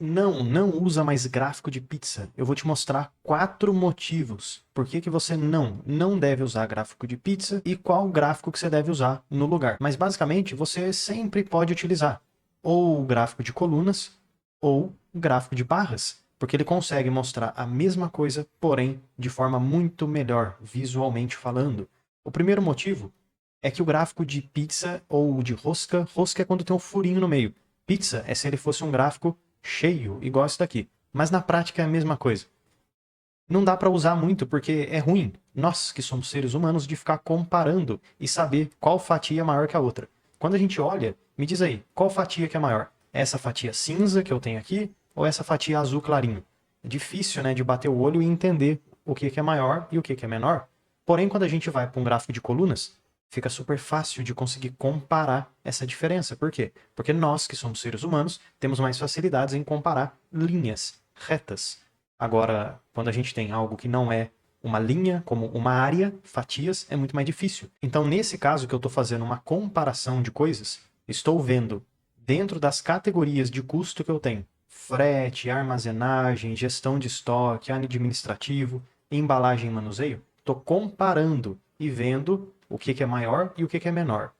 não usa mais gráfico de pizza. Eu vou te mostrar 4 motivos por que você não deve usar gráfico de pizza e qual gráfico que você deve usar no lugar. Mas basicamente você sempre pode utilizar ou o gráfico de colunas ou o gráfico de barras, porque ele consegue mostrar a mesma coisa, porém de forma muito melhor, visualmente falando. O primeiro motivo é que o gráfico de pizza ou de rosca, rosca é quando tem um furinho no meio. Pizza é se ele fosse um gráfico cheio, igual esse daqui. Mas na prática é a mesma coisa. Não dá para usar muito porque é ruim, nós que somos seres humanos, de ficar comparando e saber qual fatia é maior que a outra. Quando a gente olha, me diz aí, qual fatia que é maior? Essa fatia cinza que eu tenho aqui ou essa fatia azul clarinho? É difícil, né, de bater o olho e entender o que é maior e o que é menor. Porém, quando a gente vai para um gráfico de colunas, fica super fácil de conseguir comparar essa diferença. Por quê? Porque nós, que somos seres humanos, temos mais facilidades em comparar linhas retas. Agora, quando a gente tem algo que não é uma linha, como uma área, fatias, é muito mais difícil. Então, nesse caso que eu estou fazendo uma comparação de coisas, estou vendo dentro das categorias de custo que eu tenho, frete, armazenagem, gestão de estoque, administrativo, embalagem e manuseio, estou comparando e vendo o que é maior e o que é menor.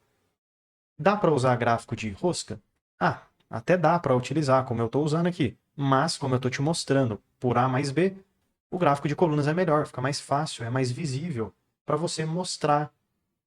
Dá para usar gráfico de rosca? Ah, até dá para utilizar, como eu estou usando aqui. Mas, como eu estou te mostrando por A mais B, o gráfico de colunas é melhor, fica mais fácil, é mais visível para você mostrar,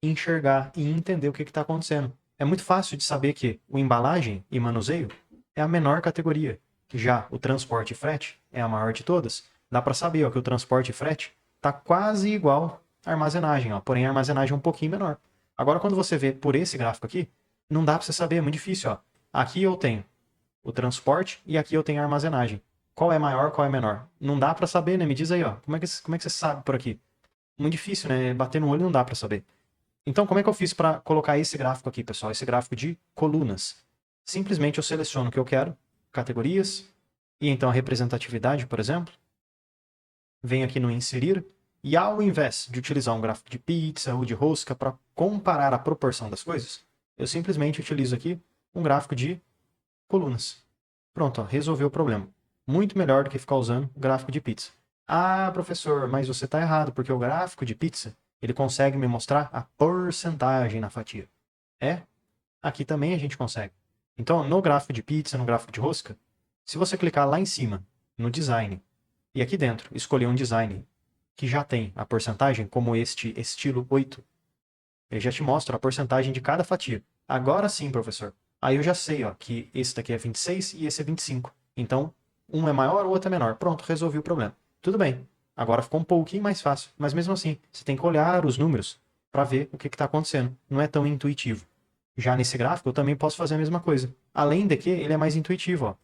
enxergar e entender o que está acontecendo. É muito fácil de saber que o embalagem e manuseio é a menor categoria. Já o transporte e frete é a maior de todas. Dá para saber ó, que o transporte e frete está quase igual à armazenagem, ó, porém a armazenagem é um pouquinho menor. Agora, quando você vê por esse gráfico aqui, não dá para você saber, é muito difícil. Ó. Aqui eu tenho o transporte e aqui eu tenho a armazenagem. Qual é maior, qual é menor? Não dá para saber, né? Me diz aí, ó. Como é que você sabe por aqui? Muito difícil, né? Bater no olho não dá para saber. Então, como é que eu fiz para colocar esse gráfico aqui, pessoal? Esse gráfico de colunas. Simplesmente eu seleciono o que eu quero, categorias, e então a representatividade, por exemplo. Venho aqui no inserir, e ao invés de utilizar um gráfico de pizza ou de rosca para comparar a proporção das coisas, eu simplesmente utilizo aqui um gráfico de colunas. Pronto, ó, resolveu o problema. Muito melhor do que ficar usando o gráfico de pizza. Ah, professor, mas você está errado, porque o gráfico de pizza, ele consegue me mostrar a porcentagem na fatia. É, aqui também a gente consegue. Então, no gráfico de pizza, no gráfico de rosca, se você clicar lá em cima, no design, e aqui dentro escolher um design que já tem a porcentagem, como este estilo 8, ele já te mostra a porcentagem de cada fatia. Agora sim, professor. Aí eu já sei ó, que esse daqui é 26 e esse é 25. Então, um é maior, o outro é menor. Pronto, resolvi o problema. Tudo bem. Agora ficou um pouquinho mais fácil. Mas mesmo assim, você tem que olhar os números para ver o que está acontecendo. Não é tão intuitivo. Já nesse gráfico, eu também posso fazer a mesma coisa. Além de que ele é mais intuitivo. Ó.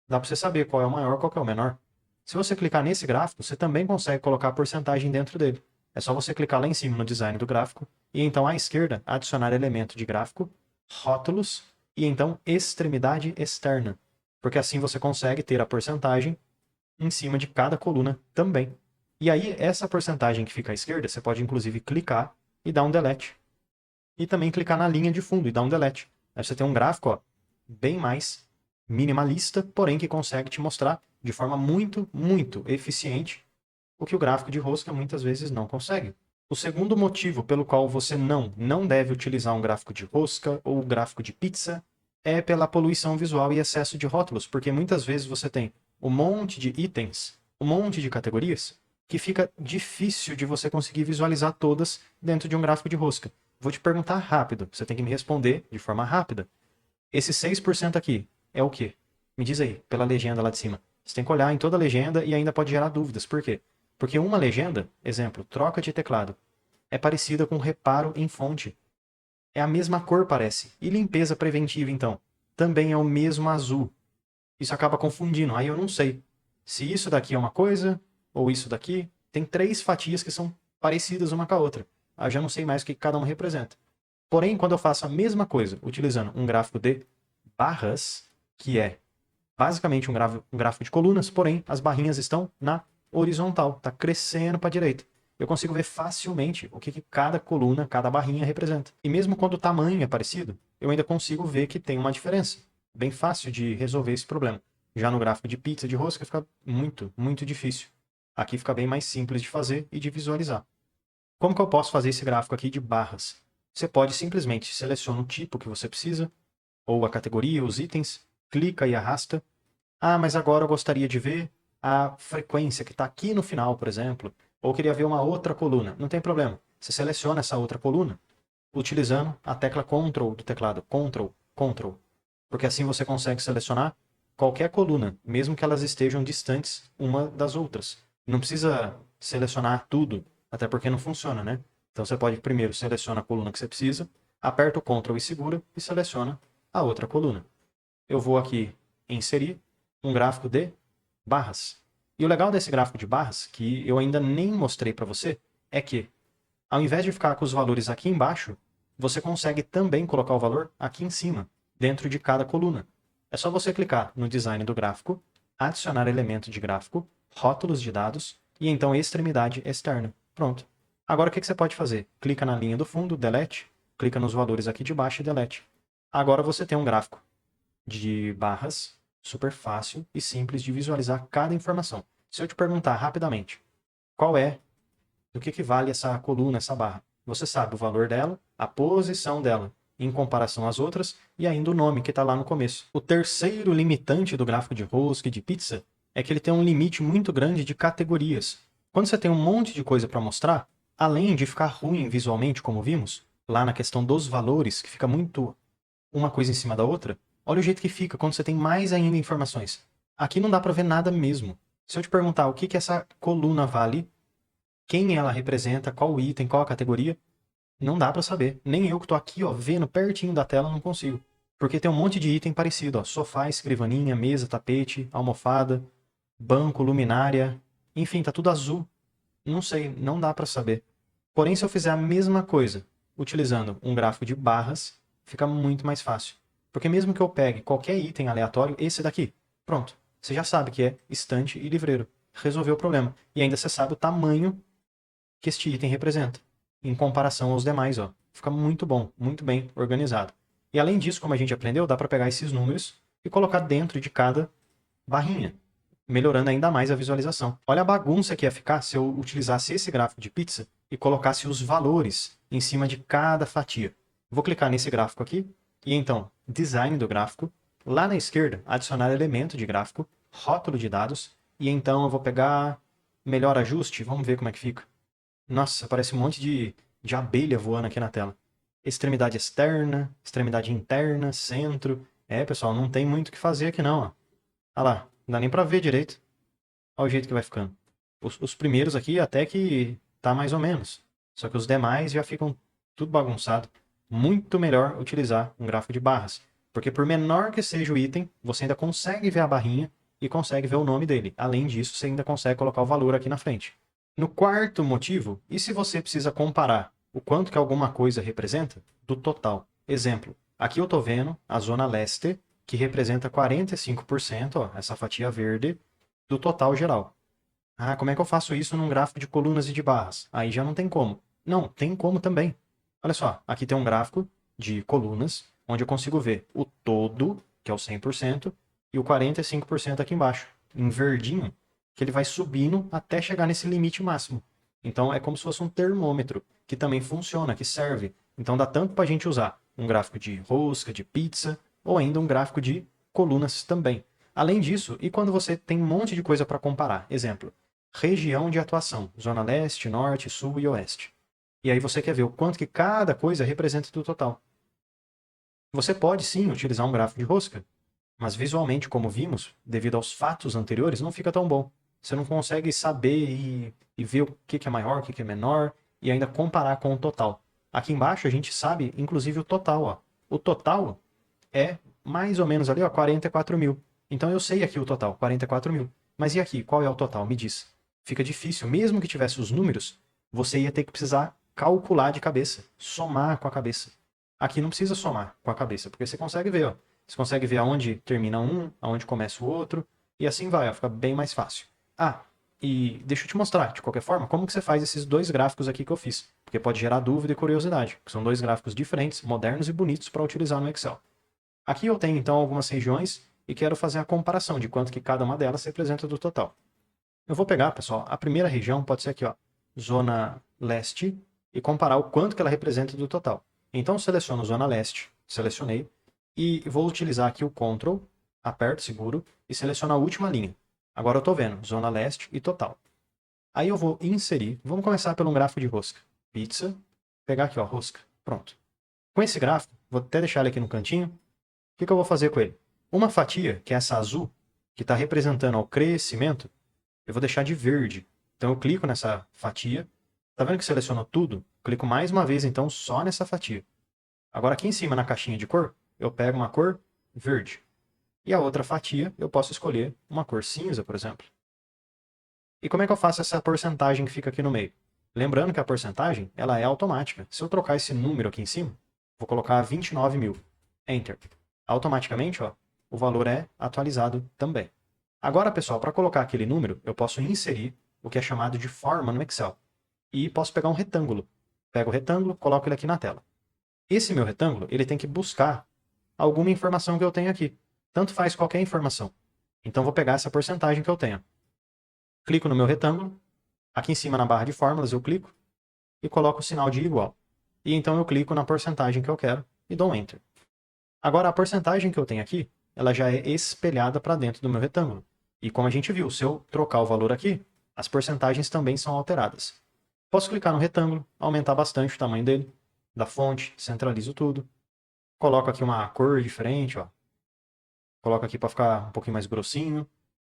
Dá para você saber qual é o maior e qual é o menor. Se você clicar nesse gráfico, você também consegue colocar a porcentagem dentro dele. É só você clicar lá em cima no design do gráfico e então à esquerda adicionar elemento de gráfico, rótulos e então extremidade externa. Porque assim você consegue ter a porcentagem em cima de cada coluna também. E aí essa porcentagem que fica à esquerda, você pode inclusive clicar e dar um delete. E também clicar na linha de fundo e dar um delete. Aí você tem um gráfico ó, bem mais minimalista, porém que consegue te mostrar de forma muito eficiente o que o gráfico de rosca muitas vezes não consegue. O segundo motivo pelo qual você não deve utilizar um gráfico de rosca ou gráfico de pizza é pela poluição visual e excesso de rótulos, porque muitas vezes você tem um monte de itens, um monte de categorias, que fica difícil de você conseguir visualizar todas dentro de um gráfico de rosca. Vou te perguntar rápido, você tem que me responder de forma rápida. Esse 6% aqui é o quê? Me diz aí, pela legenda lá de cima. Você tem que olhar em toda a legenda e ainda pode gerar dúvidas. Por quê? Porque uma legenda, exemplo, troca de teclado, é parecida com reparo em fonte. É a mesma cor, parece. E limpeza preventiva, então? Também é o mesmo azul. Isso acaba confundindo. Aí eu não sei se isso daqui é uma coisa ou isso daqui. Tem 3 fatias que são parecidas uma com a outra. Aí eu já não sei mais o que cada uma representa. Porém, quando eu faço a mesma coisa utilizando um gráfico de barras, que é basicamente um gráfico de colunas, porém as barrinhas estão na horizontal, está crescendo para a direita. Eu consigo ver facilmente o que cada coluna, cada barrinha representa. E mesmo quando o tamanho é parecido, eu ainda consigo ver que tem uma diferença. Bem fácil de resolver esse problema. Já no gráfico de pizza, de rosca, fica muito, muito difícil. Aqui fica bem mais simples de fazer e de visualizar. Como que eu posso fazer esse gráfico aqui de barras? Você pode simplesmente selecionar o tipo que você precisa, ou a categoria, os itens, clica e arrasta. Ah, mas agora eu gostaria de ver a frequência que está aqui no final, por exemplo, ou queria ver uma outra coluna. Não tem problema. Você seleciona essa outra coluna utilizando a tecla Ctrl do teclado. Ctrl, Ctrl. Porque assim você consegue selecionar qualquer coluna, mesmo que elas estejam distantes uma das outras. Não precisa selecionar tudo, até porque não funciona, né? Então você pode primeiro selecionar a coluna que você precisa, aperta o Ctrl e segura e seleciona a outra coluna. Eu vou aqui inserir um gráfico de barras. E o legal desse gráfico de barras, que eu ainda nem mostrei para você, é que ao invés de ficar com os valores aqui embaixo, você consegue também colocar o valor aqui em cima, dentro de cada coluna. É só você clicar no design do gráfico, adicionar elemento de gráfico, rótulos de dados e então extremidade externa. Pronto. Agora o que você pode fazer? Clica na linha do fundo, delete, clica nos valores aqui de baixo e delete. Agora você tem um gráfico de barras, super fácil e simples de visualizar cada informação. Se eu te perguntar rapidamente, qual é, do que vale essa coluna, essa barra? Você sabe o valor dela, a posição dela em comparação às outras e ainda o nome que está lá no começo. O terceiro limitante do gráfico de rosca e de pizza é que ele tem um limite muito grande de categorias. Quando você tem um monte de coisa para mostrar, além de ficar ruim visualmente, como vimos, lá na questão dos valores, que fica muito uma coisa em cima da outra, olha o jeito que fica quando você tem mais ainda informações. Aqui não dá para ver nada mesmo. Se eu te perguntar o que essa coluna vale, quem ela representa, qual item, qual a categoria, não dá para saber. Nem eu que estou aqui, ó, vendo pertinho da tela, não consigo. Porque tem um monte de item parecido, ó, sofá, escrivaninha, mesa, tapete, almofada, banco, luminária, enfim, tá tudo azul. Não sei, não dá para saber. Porém, se eu fizer a mesma coisa, utilizando um gráfico de barras, fica muito mais fácil. Porque mesmo que eu pegue qualquer item aleatório, esse daqui, pronto. Você já sabe que é estante e livreiro. Resolveu o problema. E ainda você sabe o tamanho que este item representa, em comparação aos demais, ó. Fica muito bom, muito bem organizado. E além disso, como a gente aprendeu, dá para pegar esses números e colocar dentro de cada barrinha, melhorando ainda mais a visualização. Olha a bagunça que ia ficar se eu utilizasse esse gráfico de pizza e colocasse os valores em cima de cada fatia. Vou clicar nesse gráfico aqui e então, design do gráfico. Lá na esquerda, adicionar elemento de gráfico, rótulo de dados e então eu vou pegar melhor ajuste, vamos ver como é que fica. Nossa, parece um monte de abelha voando aqui na tela. Extremidade externa, extremidade interna, centro. É, pessoal, não tem muito o que fazer aqui não, ó. Olha lá, não dá nem pra ver direito. Olha o jeito que vai ficando. Os primeiros aqui até que tá mais ou menos. Só que os demais já ficam tudo bagunçado. Muito melhor utilizar um gráfico de barras. Porque por menor que seja o item, você ainda consegue ver a barrinha e consegue ver o nome dele. Além disso, você ainda consegue colocar o valor aqui na frente. No quarto motivo, e se você precisa comparar o quanto que alguma coisa representa do total? Exemplo, aqui eu estou vendo a zona leste, que representa 45%, ó, essa fatia verde, do total geral. Ah, como é que eu faço isso num gráfico de colunas e de barras? Aí já não tem como. Não, tem como também. Olha só, aqui tem um gráfico de colunas, onde eu consigo ver o todo, que é o 100%, e o 45% aqui embaixo, em verdinho, que ele vai subindo até chegar nesse limite máximo. Então é como se fosse um termômetro, que também funciona, que serve. Então dá tanto para a gente usar um gráfico de rosca, de pizza, ou ainda um gráfico de colunas também. Além disso, e quando você tem um monte de coisa para comparar? Exemplo, região de atuação, zona leste, norte, sul e oeste. E aí você quer ver o quanto que cada coisa representa do total. Você pode sim utilizar um gráfico de rosca, mas visualmente, como vimos, devido aos fatos anteriores, não fica tão bom. Você não consegue saber e ver o que é maior, o que é menor, e ainda comparar com o total. Aqui embaixo a gente sabe, inclusive, o total. Ó. O total é mais ou menos ali, ó, 44 mil. Então eu sei aqui o total, 44 mil. Mas e aqui, qual é o total? Me diz. Fica difícil. Mesmo que tivesse os números, você ia ter que precisar calcular de cabeça, somar com a cabeça. Aqui não precisa somar com a cabeça, porque você consegue ver, ó. Você consegue ver aonde termina um, aonde começa o outro, e assim vai, ó, fica bem mais fácil. Ah, e deixa eu te mostrar, de qualquer forma, como que você faz esses dois gráficos aqui que eu fiz, porque pode gerar dúvida e curiosidade, que são dois gráficos diferentes, modernos e bonitos para utilizar no Excel. Aqui eu tenho então algumas regiões e quero fazer a comparação de quanto que cada uma delas representa do total. Eu vou pegar, pessoal, a primeira região pode ser aqui, ó, Zona Leste, e comparar o quanto que ela representa do total. Então, seleciono Zona Leste, selecionei, e vou utilizar aqui o Ctrl, aperto, seguro, e seleciono a última linha. Agora eu estou vendo Zona Leste e total. Aí eu vou inserir, vamos começar pelo gráfico de rosca. Pizza, pegar aqui, ó, rosca, pronto. Com esse gráfico, vou até deixar ele aqui no cantinho. O que eu vou fazer com ele? Uma fatia, que é essa azul, que está representando o crescimento, eu vou deixar de verde. Então eu clico nessa fatia. Tá vendo que selecionou tudo? Clico mais uma vez, então, só nessa fatia. Agora aqui em cima, na caixinha de cor, eu pego uma cor verde. E a outra fatia, eu posso escolher uma cor cinza, por exemplo. E como é que eu faço essa porcentagem que fica aqui no meio? Lembrando que a porcentagem, ela é automática. Se eu trocar esse número aqui em cima, vou colocar 29.000. Enter. Automaticamente, ó, o valor é atualizado também. Agora, pessoal, para colocar aquele número, eu posso inserir o que é chamado de forma no Excel. E posso pegar um retângulo. Pego o retângulo, coloco ele aqui na tela. Esse meu retângulo, ele tem que buscar alguma informação que eu tenho aqui. Tanto faz qualquer informação. Então, vou pegar essa porcentagem que eu tenho. Clico no meu retângulo. Aqui em cima, na barra de fórmulas, eu clico e coloco o sinal de igual. E então eu clico na porcentagem que eu quero e dou um Enter. Agora, a porcentagem que eu tenho aqui, ela já é espelhada para dentro do meu retângulo. E como a gente viu, se eu trocar o valor aqui, as porcentagens também são alteradas. Posso clicar no retângulo, aumentar bastante o tamanho dele, da fonte, centralizo tudo. Coloco aqui uma cor diferente, ó. Coloco aqui para ficar um pouquinho mais grossinho.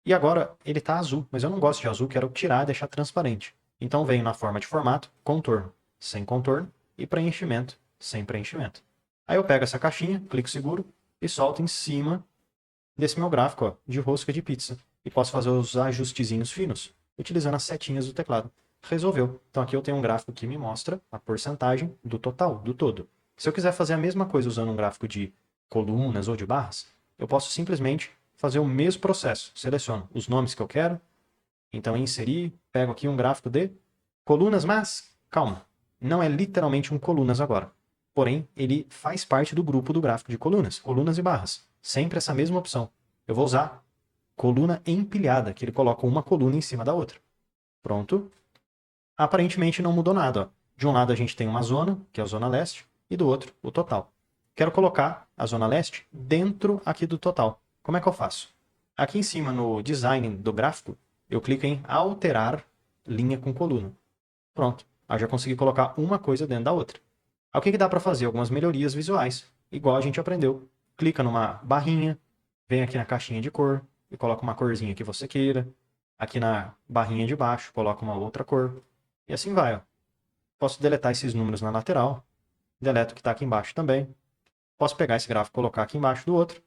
E agora ele está azul, mas eu não gosto de azul, quero tirar e deixar transparente. Então venho na forma de formato, contorno, sem contorno, e preenchimento, sem preenchimento. Aí eu pego essa caixinha, clico seguro e solto em cima desse meu gráfico, ó, de rosca de pizza. E posso fazer os ajustezinhos finos, utilizando as setinhas do teclado. Resolveu. Então aqui eu tenho um gráfico que me mostra a porcentagem do total, do todo. Se eu quiser fazer a mesma coisa usando um gráfico de colunas ou de barras, eu posso simplesmente fazer o mesmo processo. Seleciono os nomes que eu quero, então inserir, pego aqui um gráfico de colunas, mas calma, não é literalmente um colunas agora. Porém, ele faz parte do grupo do gráfico de colunas e barras. Sempre essa mesma opção. Eu vou usar coluna empilhada, que ele coloca uma coluna em cima da outra. Pronto. Aparentemente não mudou nada. Ó. De um lado a gente tem uma zona, que é a zona leste, e do outro o total. Quero colocar a zona leste dentro aqui do total. Como é que eu faço? Aqui em cima no design do gráfico, eu clico em alterar linha com coluna. Pronto. Aí já consegui colocar uma coisa dentro da outra. Aí o que dá para fazer? Algumas melhorias visuais, igual a gente aprendeu. Clica numa barrinha, vem aqui na caixinha de cor e coloca uma corzinha que você queira. Aqui na barrinha de baixo, coloca uma outra cor. E assim vai. Ó. Posso deletar esses números na lateral. Deleto o que está aqui embaixo também. Posso pegar esse gráfico e colocar aqui embaixo do outro.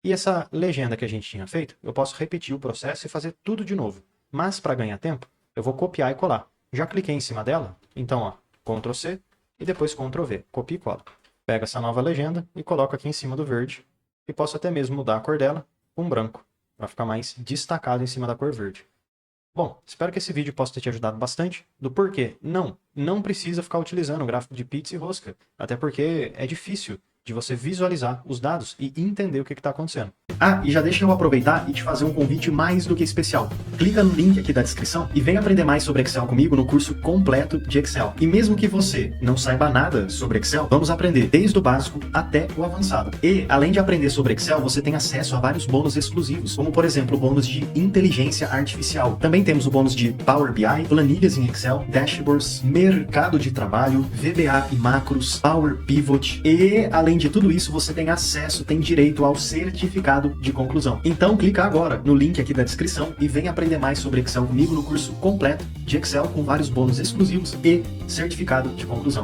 E essa legenda que a gente tinha feito, eu posso repetir o processo e fazer tudo de novo. Mas para ganhar tempo, eu vou copiar e colar. Já cliquei em cima dela, então ó, Ctrl C e depois Ctrl V, copia e cola. Pego essa nova legenda e coloco aqui em cima do verde. E posso até mesmo mudar a cor dela com branco, para ficar mais destacado em cima da cor verde. Bom, espero que esse vídeo possa ter te ajudado bastante. Do porquê? Não precisa ficar utilizando o gráfico de pizza e rosca, até porque é difícil de você visualizar os dados e entender o que está acontecendo. Ah, e já deixa eu aproveitar e te fazer um convite mais do que especial. Clica no link aqui da descrição e vem aprender mais sobre Excel comigo no curso completo de Excel. E mesmo que você não saiba nada sobre Excel, vamos aprender desde o básico até o avançado. E, além de aprender sobre Excel, você tem acesso a vários bônus exclusivos, como por exemplo o bônus de inteligência artificial. Também temos o bônus de Power BI, planilhas em Excel, dashboards, mercado de trabalho, VBA e macros, Power Pivot e, além de tudo isso, você tem acesso, tem direito ao certificado de conclusão. Então clica agora no link aqui da descrição e vem aprender mais sobre Excel comigo no curso completo de Excel com vários bônus exclusivos e certificado de conclusão.